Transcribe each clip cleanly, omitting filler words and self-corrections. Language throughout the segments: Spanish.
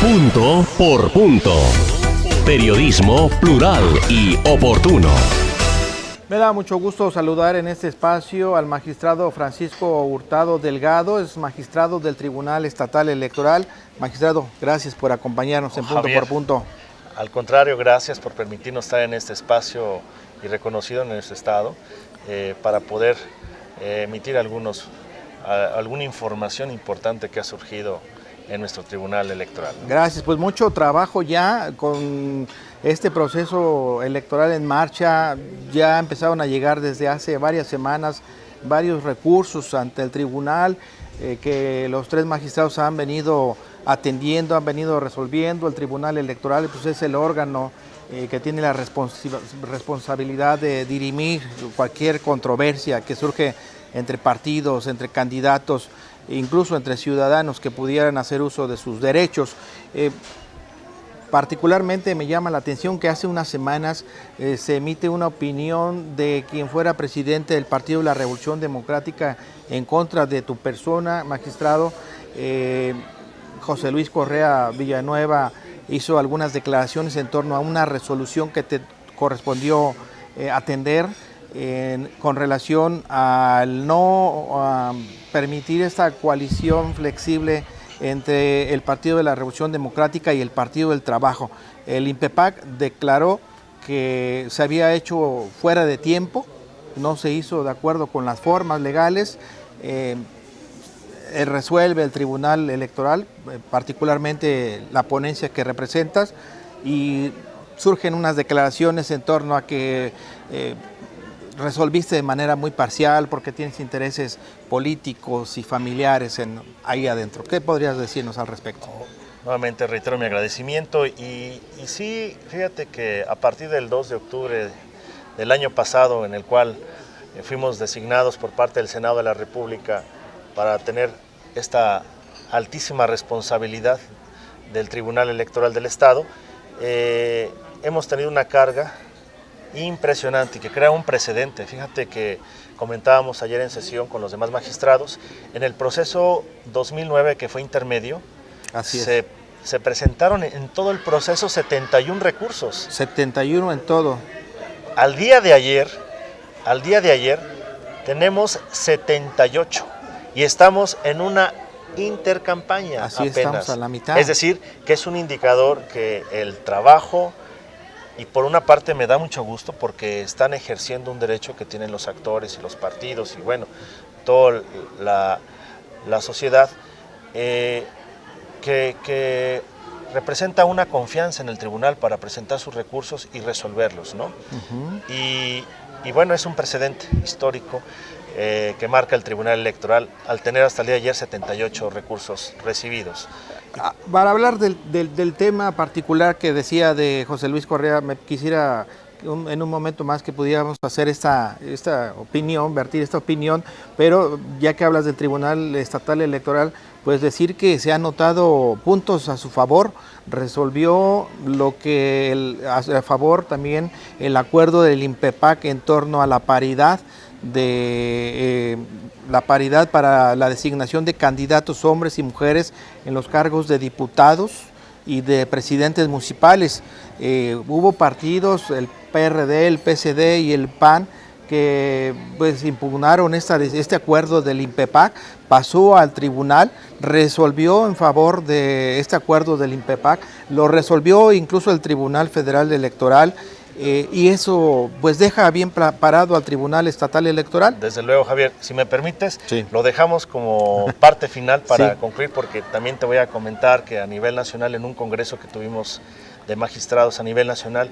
Punto por punto. Periodismo plural y oportuno. Me da mucho gusto saludar en este espacio al magistrado Francisco Hurtado Delgado, es magistrado del Tribunal Estatal Electoral. Magistrado, gracias por acompañarnos en Punto por Punto. Al contrario, gracias por permitirnos estar en este espacio y reconocido en nuestro estado para poder emitir alguna información importante que ha surgido en nuestro Tribunal Electoral. Gracias, pues mucho trabajo ya con este proceso electoral en marcha. Ya empezaron a llegar desde hace varias semanas varios recursos ante el tribunal que los tres magistrados han venido atendiendo, han venido resolviendo. El Tribunal Electoral pues, es el órgano que tiene la responsabilidad de dirimir cualquier controversia que surge entre partidos, entre candidatos, incluso entre ciudadanos que pudieran hacer uso de sus derechos. Particularmente me llama la atención que hace unas semanas se emite una opinión de quien fuera presidente del Partido de la Revolución Democrática en contra de tu persona, magistrado. José Luis Correa Villanueva hizo algunas declaraciones en torno a una resolución que te correspondió atender con relación al no permitir esta coalición flexible entre el Partido de la Revolución Democrática y el Partido del Trabajo. El INPEPAC declaró que se había hecho fuera de tiempo, no se hizo de acuerdo con las formas legales. Resuelve el Tribunal Electoral, particularmente la ponencia que representas, y surgen unas declaraciones en torno a que resolviste de manera muy parcial porque tienes intereses políticos y familiares ahí adentro. ¿Qué podrías decirnos al respecto? Nuevamente reitero mi agradecimiento y sí, fíjate que a partir del 2 de octubre del año pasado, en el cual fuimos designados por parte del Senado de la República para tener esta altísima responsabilidad del Tribunal Electoral del Estado, hemos tenido una carga impresionante y que crea un precedente. Fíjate que comentábamos ayer en sesión con los demás magistrados, en el proceso 2009 que fue intermedio, se presentaron en todo el proceso 71 recursos. 71 en todo. Al día de ayer tenemos 78 y estamos en una intercampaña Así apenas. Estamos a la mitad. Es decir, que es un indicador que el trabajo, y por una parte me da mucho gusto porque están ejerciendo un derecho que tienen los actores y los partidos y bueno, toda la sociedad que representa una confianza en el tribunal para presentar sus recursos y resolverlos, ¿no? Y bueno, es un precedente histórico que marca el Tribunal Electoral al tener hasta el día de ayer 78 recursos recibidos. Para hablar del tema particular que decía de José Luis Correa, me quisiera en un momento más que pudiéramos hacer esta opinión, vertir esta opinión, pero ya que hablas del Tribunal Estatal Electoral, pues decir que se han notado puntos a su favor, resolvió lo que a favor también el acuerdo del INPEPAC en torno a la paridad para la designación de candidatos hombres y mujeres en los cargos de diputados y de presidentes municipales. Hubo partidos, el PRD, el PSD y el PAN, que pues impugnaron este acuerdo del INPEPAC, pasó al tribunal, resolvió en favor de este acuerdo del INPEPAC, lo resolvió incluso el Tribunal Federal Electoral, y eso pues deja bien parado al Tribunal Estatal Electoral. Desde luego, Javier, si me permites, sí, lo dejamos como parte final para sí, concluir, porque también te voy a comentar que a nivel nacional, en un congreso que tuvimos de magistrados a nivel nacional,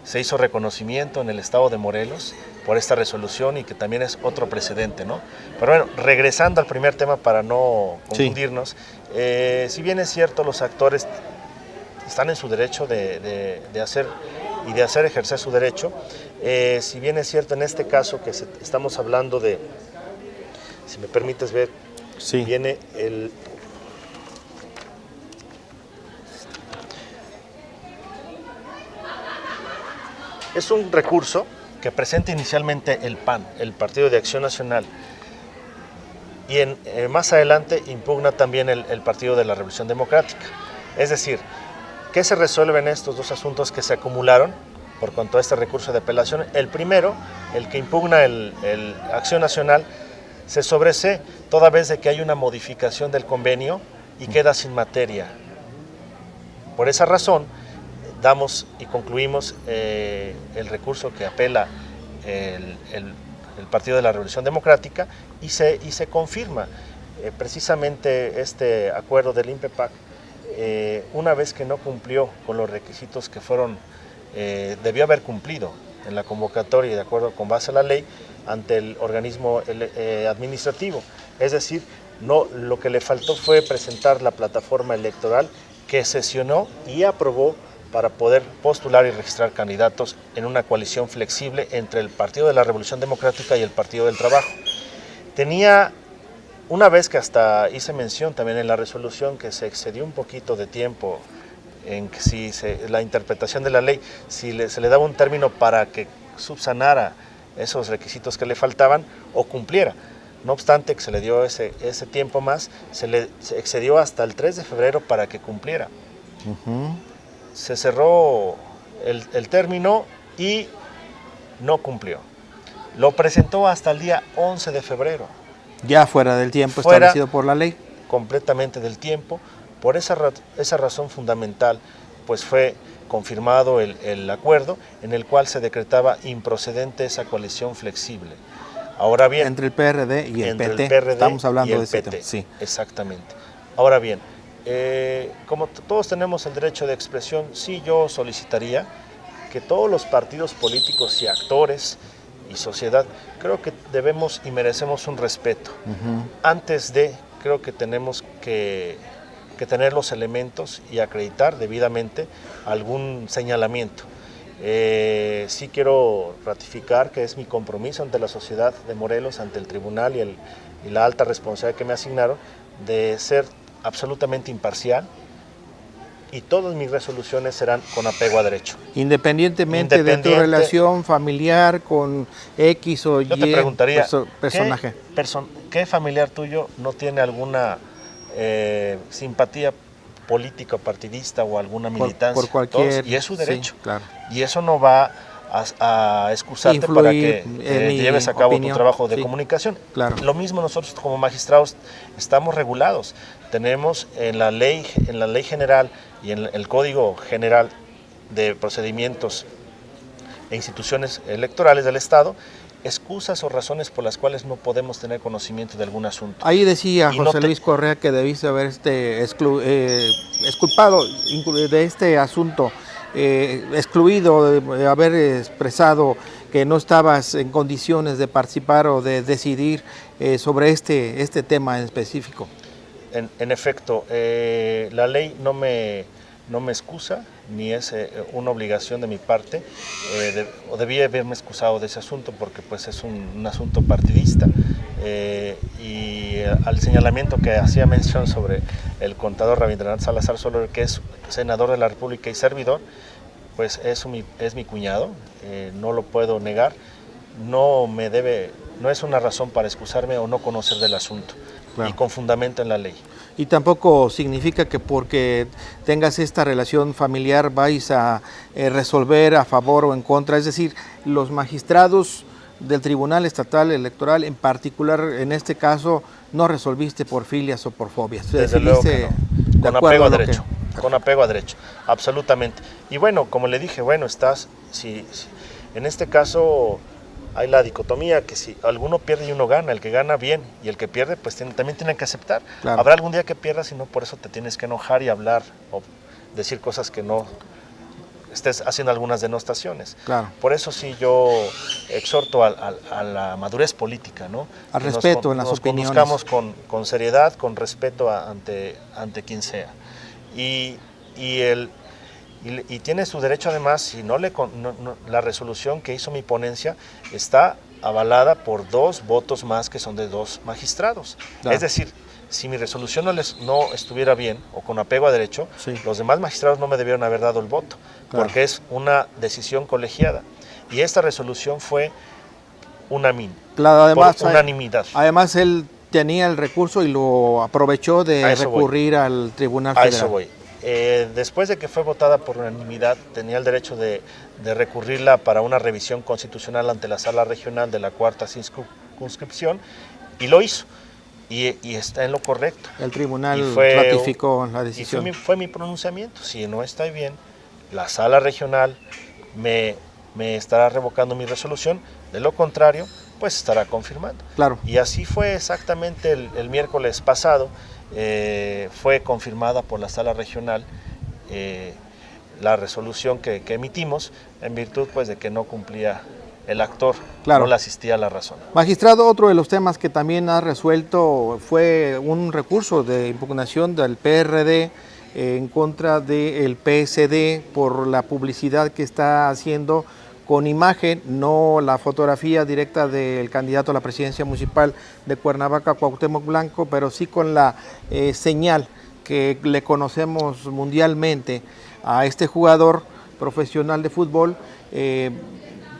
se hizo reconocimiento en el estado de Morelos por esta resolución y que también es otro precedente, ¿no? Pero bueno, regresando al primer tema para no confundirnos, sí, si bien es cierto, los actores están en su derecho de hacer ejercer su derecho, si bien es cierto en este caso que estamos hablando de, si me permites ver, sí, viene el... Es un recurso que presenta inicialmente el PAN, el Partido de Acción Nacional, y más adelante impugna también el Partido de la Revolución Democrática. Es decir, ¿qué se resuelve en estos dos asuntos que se acumularon por cuanto a este recurso de apelación? El primero, el que impugna el Acción Nacional, se sobresee toda vez de que hay una modificación del convenio y queda sin materia. Por esa razón, damos y concluimos el recurso que apela el Partido de la Revolución Democrática y se confirma precisamente este acuerdo del INPEPAC una vez que no cumplió con los requisitos que debió haber cumplido en la convocatoria y de acuerdo con base a la ley ante el organismo administrativo. Es decir, lo que le faltó fue presentar la plataforma electoral que sesionó y aprobó para poder postular y registrar candidatos en una coalición flexible entre el Partido de la Revolución Democrática y el Partido del Trabajo. Tenía, una vez que hasta hice mención también en la resolución que se excedió un poquito de tiempo en que si la interpretación de la ley, se le daba un término para que subsanara esos requisitos que le faltaban o cumpliera. No obstante que se le dio ese tiempo más, se excedió hasta el 3 de febrero para que cumpliera. Se cerró el término y no cumplió. Lo presentó hasta el día 11 de febrero. Ya fuera del tiempo establecido por la ley. Completamente del tiempo. Por esa razón fundamental, pues fue confirmado el acuerdo en el cual se decretaba improcedente esa coalición flexible. Ahora bien, entre el PRD y el PT, estamos hablando de ese tema. Sí. Exactamente. Ahora bien, como todos tenemos el derecho de expresión, sí yo solicitaría que todos los partidos políticos y actores y sociedad, creo que debemos y merecemos un respeto. Creo que tenemos que tener los elementos y acreditar debidamente algún señalamiento. Sí quiero ratificar que es mi compromiso ante la sociedad de Morelos, ante el tribunal y la alta responsabilidad que me asignaron de ser absolutamente imparcial y todas mis resoluciones serán con apego a derecho. Independientemente de tu relación familiar con X o Y yo te preguntaría, personaje. ¿Qué familiar tuyo no tiene alguna simpatía política, partidista o alguna militancia? Por cualquier, y es su derecho. Sí, claro. Y eso no va a excusarte para que lleves a cabo tu trabajo de comunicación. Claro. Lo mismo nosotros como magistrados estamos regulados. Tenemos en la ley general y en el Código General de Procedimientos e Instituciones Electorales del Estado excusas o razones por las cuales no podemos tener conocimiento de algún asunto. Ahí decía José Luis Correa que debiste haber exculpado de este asunto, excluido, de haber expresado que no estabas en condiciones de participar o de decidir sobre este tema en específico. En efecto, la ley no me excusa, ni es una obligación de mi parte, o debía haberme excusado de ese asunto porque pues es un asunto partidista, y al señalamiento que hacía mención sobre el contador Rabindranath Salazar Soler, que es senador de la República y servidor, pues es mi cuñado, no lo puedo negar, no es una razón para excusarme o no conocer del asunto, claro, y con fundamento en la ley. Y tampoco significa que porque tengas esta relación familiar vais a resolver a favor o en contra. Es decir, los magistrados del Tribunal Estatal Electoral, en particular en este caso, no resolviste por filias o por fobias. Desde luego que no. Con apego a derecho. Con apego a derecho, absolutamente. Y bueno, como le dije, si en este caso hay la dicotomía que si alguno pierde y uno gana, el que gana bien y el que pierde pues también tiene que aceptar. Claro. Habrá algún día que pierdas y no por eso te tienes que enojar y hablar o decir cosas que no estés haciendo algunas denostaciones. Claro. Por eso sí yo exhorto a la madurez política, ¿no? Al respeto en las opiniones. Nos conozcamos con seriedad, con respeto ante quien sea. Y tiene su derecho además, si la resolución que hizo mi ponencia está avalada por 2 votos más que son de 2 magistrados. Claro. Es decir, si mi resolución no estuviera bien o con apego a derecho, sí, los demás magistrados no me debieron haber dado el voto, claro, porque es una decisión colegiada. Y esta resolución fue claro, por unanimidad. Además, él tenía el recurso y lo aprovechó de recurrir al Tribunal Federal. A eso voy. Después de que fue votada por unanimidad, tenía el derecho de recurrirla para una revisión constitucional ante la Sala Regional de la Cuarta Circunscripción, y lo hizo. Y está en lo correcto. El tribunal ratificó la decisión. Y fue mi pronunciamiento. Si no está bien, la Sala Regional me estará revocando mi resolución. De lo contrario, pues estará confirmando. Claro. Y así fue exactamente el miércoles pasado. Fue confirmada por la Sala Regional la resolución que emitimos en virtud pues de que no cumplía el actor, claro, no le asistía a la razón. Magistrado, otro de los temas que también ha resuelto fue un recurso de impugnación del PRD en contra del PSD por la publicidad que está haciendo con imagen, no la fotografía directa del candidato a la presidencia municipal de Cuernavaca, Cuauhtémoc Blanco, pero sí con la señal que le conocemos mundialmente a este jugador profesional de fútbol.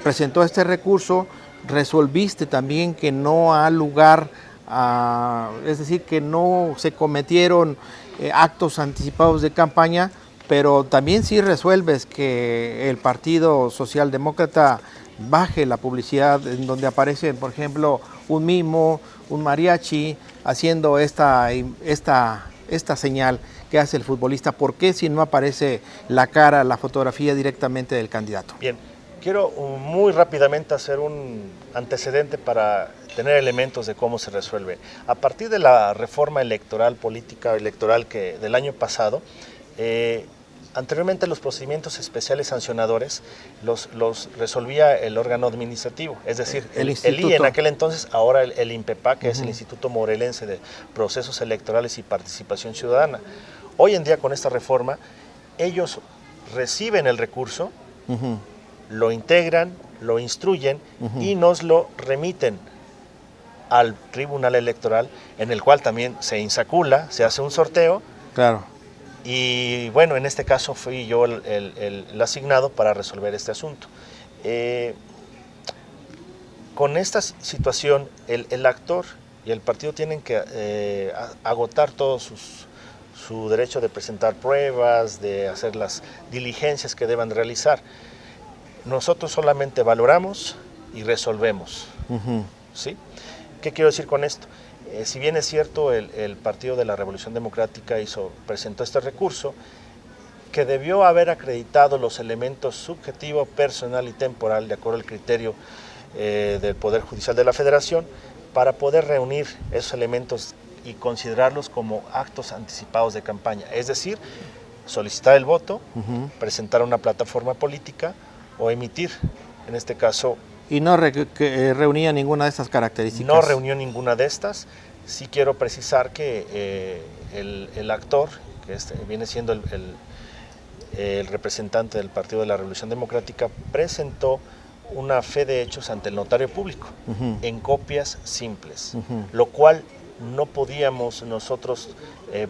Presentó este recurso, resolviste también que no ha lugar, es decir, que no se cometieron actos anticipados de campaña, pero también sí resuelves que el Partido Socialdemócrata baje la publicidad en donde aparece, por ejemplo, un mimo, un mariachi, haciendo esta señal que hace el futbolista. ¿Por qué si no aparece la cara, la fotografía directamente del candidato? Bien, quiero muy rápidamente hacer un antecedente para tener elementos de cómo se resuelve. A partir de la reforma política electoral del año pasado, anteriormente los procedimientos especiales sancionadores los resolvía el órgano administrativo, es decir, el IE en aquel entonces, ahora el INPEPAC, que es el Instituto Morelense de Procesos Electorales y Participación Ciudadana. Hoy en día, con esta reforma, ellos reciben el recurso, lo integran, lo instruyen y nos lo remiten al Tribunal Electoral, en el cual también se insacula, se hace un sorteo. Claro. Y bueno, en este caso fui yo el asignado para resolver este asunto. Con esta situación, el actor y el partido tienen que agotar todo su derecho de presentar pruebas, de hacer las diligencias que deban realizar. Nosotros solamente valoramos y resolvemos. ¿Sí? ¿Qué quiero decir con esto? Si bien es cierto, el Partido de la Revolución Democrática presentó este recurso, que debió haber acreditado los elementos subjetivo, personal y temporal, de acuerdo al criterio del Poder Judicial de la Federación, para poder reunir esos elementos y considerarlos como actos anticipados de campaña. Es decir, solicitar el voto, presentar una plataforma política o emitir, en este caso. ¿Y no reunía ninguna de estas características? No reunió ninguna de estas. Sí quiero precisar que el actor, que viene siendo el representante del Partido de la Revolución Democrática, presentó una fe de hechos ante el notario público en copias simples, lo cual no podíamos nosotros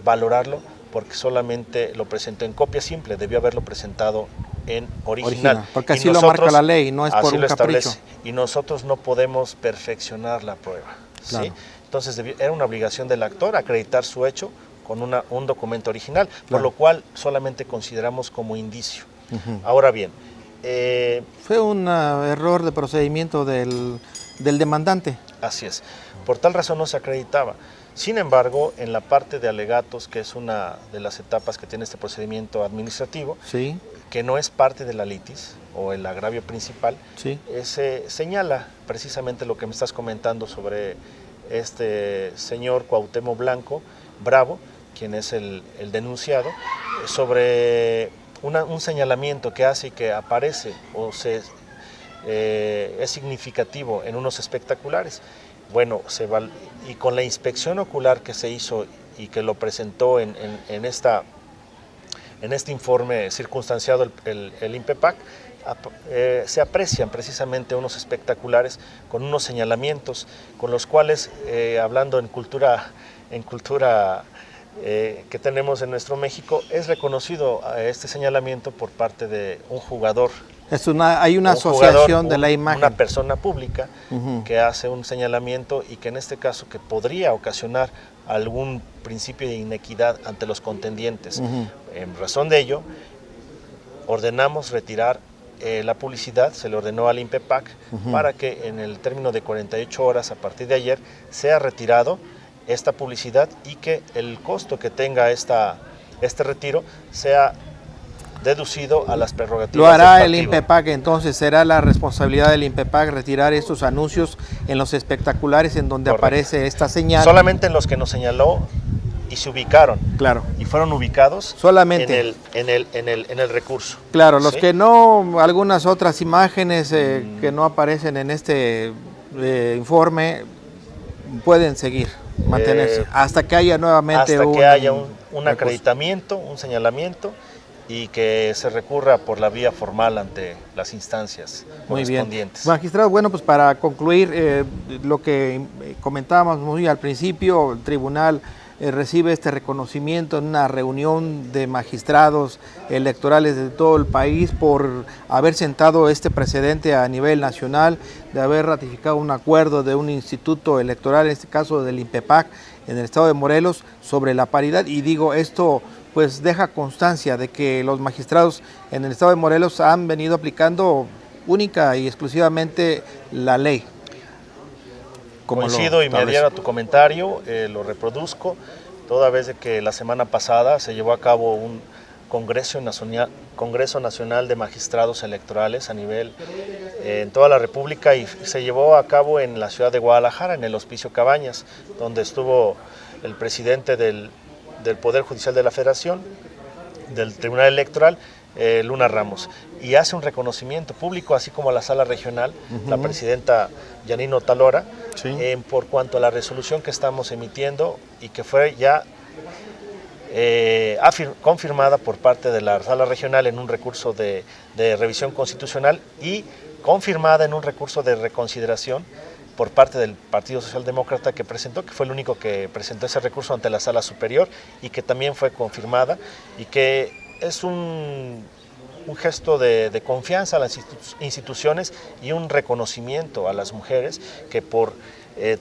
valorarlo porque solamente lo presentó en copia simple, debió haberlo presentado en original. Porque así lo marca la ley, no es por un capricho. Y nosotros no podemos perfeccionar la prueba. Claro. ¿Sí? Entonces era una obligación del actor acreditar su hecho con un documento original, claro, por lo cual solamente consideramos como indicio. Ahora bien, fue un error de procedimiento del demandante. Así es. Por tal razón no se acreditaba. Sin embargo, en la parte de alegatos, que es una de las etapas que tiene este procedimiento administrativo, sí, que no es parte de la litis o el agravio principal, sí, se señala precisamente lo que me estás comentando sobre este señor Cuauhtémoc Blanco Bravo, quien es el denunciado, sobre un señalamiento que hace y que aparece o es significativo en unos espectaculares. Bueno, y con la inspección ocular que se hizo y que lo presentó en este informe circunstanciado el INPEPAC, se aprecian precisamente unos espectaculares con unos señalamientos con los cuales, hablando en cultura que tenemos en nuestro México, es reconocido este señalamiento por parte de un jugador Hay una asociación de la imagen. Una persona pública que hace un señalamiento y que en este caso que podría ocasionar algún principio de inequidad ante los contendientes. En razón de ello, ordenamos retirar la publicidad, se le ordenó al INPEPAC para que en el término de 48 horas a partir de ayer sea retirado esta publicidad y que el costo que tenga este retiro sea deducido a las prerrogativas. Lo hará el INPEPAC, entonces será la responsabilidad del INPEPAC retirar estos anuncios en los espectaculares en donde aparece esta señal. Solamente en los que nos señaló y se ubicaron. Claro. Y fueron ubicados solamente en el recurso. Claro, los que no, algunas otras imágenes que no aparecen en este informe pueden seguir, mantenerse, hasta que haya nuevamente un acreditamiento, un señalamiento y que se recurra por la vía formal ante las instancias correspondientes. Bien. Magistrado, bueno, pues para concluir lo que comentábamos muy al principio, el tribunal recibe este reconocimiento en una reunión de magistrados electorales de todo el país por haber sentado este precedente a nivel nacional, de haber ratificado un acuerdo de un instituto electoral, en este caso del INPEPAC, en el estado de Morelos, sobre la paridad. Y digo, esto pues deja constancia de que los magistrados en el estado de Morelos han venido aplicando única y exclusivamente la ley. Coincido y me adhiero a tu comentario, lo reproduzco, toda vez de que la semana pasada se llevó a cabo un Congreso Nacional de Magistrados Electorales a nivel en toda la República y se llevó a cabo en la ciudad de Guadalajara, en el Hospicio Cabañas, donde estuvo el presidente del Poder Judicial de la Federación, del Tribunal Electoral, Luna Ramos, y hace un reconocimiento público, así como a la sala regional, la presidenta Yanino Talora, por cuanto a la resolución que estamos emitiendo y que fue ya confirmada por parte de la sala regional en un recurso de revisión constitucional y confirmada en un recurso de reconsideración por parte del Partido Socialdemócrata que presentó, que fue el único que presentó ese recurso ante la Sala Superior y que también fue confirmada y que es un gesto de confianza a las instituciones y un reconocimiento a las mujeres que por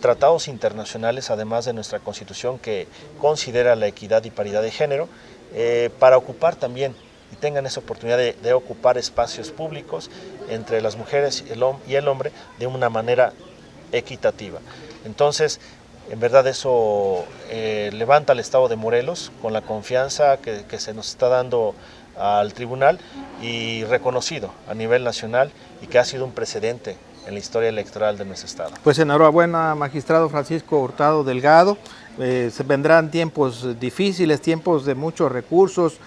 tratados internacionales, además de nuestra Constitución que considera la equidad y paridad de género, para ocupar también y tengan esa oportunidad de ocupar espacios públicos entre las mujeres y el hombre de una manera equitativa. Entonces, en verdad eso levanta al estado de Morelos con la confianza que se nos está dando al tribunal y reconocido a nivel nacional y que ha sido un precedente en la historia electoral de nuestro estado. Pues enhorabuena, magistrado Francisco Hurtado Delgado. Se vendrán tiempos difíciles, tiempos de muchos recursos,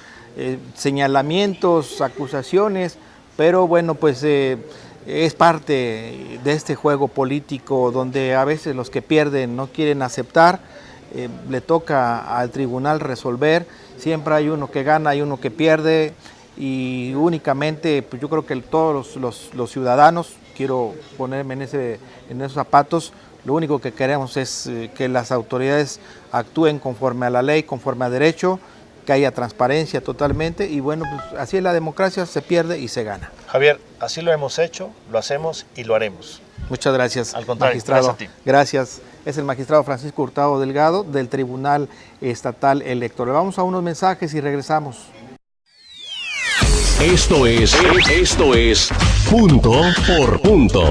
señalamientos, acusaciones, pero bueno, pues es parte de este juego político donde a veces los que pierden no quieren aceptar, le toca al tribunal resolver, siempre hay uno que gana y uno que pierde y únicamente pues yo creo que todos los ciudadanos, quiero ponerme en esos zapatos, lo único que queremos es que las autoridades actúen conforme a la ley, conforme a derecho, que haya transparencia totalmente y bueno, pues así es la democracia, se pierde y se gana. Javier, así lo hemos hecho, lo hacemos y lo haremos. Muchas gracias, al contrario, magistrado. Gracias a ti. Gracias. Es el magistrado Francisco Hurtado Delgado del Tribunal Estatal Electoral. Vamos a unos mensajes y regresamos. Esto es Punto por Punto.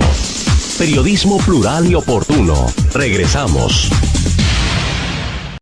Periodismo plural y oportuno. Regresamos.